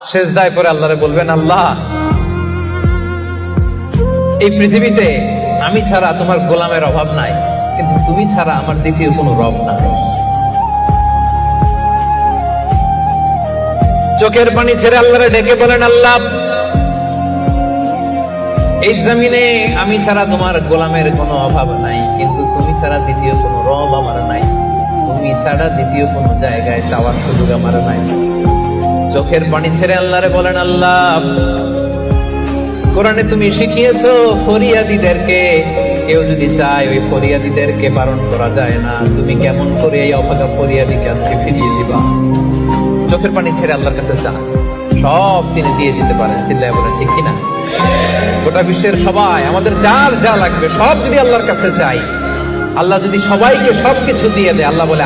সেজদায় পরে আল্লাহরে বলবেন, আল্লাহ এই পৃথিবীতে আমি ছাড়া তোমার গোলামের অভাব নাই, কিন্তু তুমি ছাড়া আমার দ্বিতীয় কোনো রব নাই। চোখের পানি ছেড়ে আল্লাহরে ডেকে বলেন, আল্লাহ এই জমিনে আমি ছাড়া তোমার গোলামের কোনো অভাব নাই, কিন্তু তুমি ছাড়া দ্বিতীয় কোনো রব আমার নাই, তুমি ছাড়া দ্বিতীয় কোনো জায়গায় যাওয়ার সুযোগ আমার নাই। চোখের পানি ছেড়ে আল্লাহরে বলেন, আল্লাহ কোরআনে তুমি শিখিয়েছো ফরিয়াদীদেরকে কেউ যদি চায় ওই ফরিয়াদীদেরকে বারণ করা যায় না, তুমি কেমন করে এই অভাগা ফরিয়াদীকে আজকে ফিরিয়ে দিবা? চোখের পানি ছেড়ে আল্লাহর কাছে চান, সব তিনি দিয়ে দিতে পারেন। চিল্লায় বলেন ঠিক কিনা? গোটা বিশ্বের সবাই আমাদের যার যা লাগবে সব যদি আল্লাহর কাছে চাই, আল্লাহ যদি সবাইকে সবকিছু দিয়ে দেয়, আল্লাহ বলে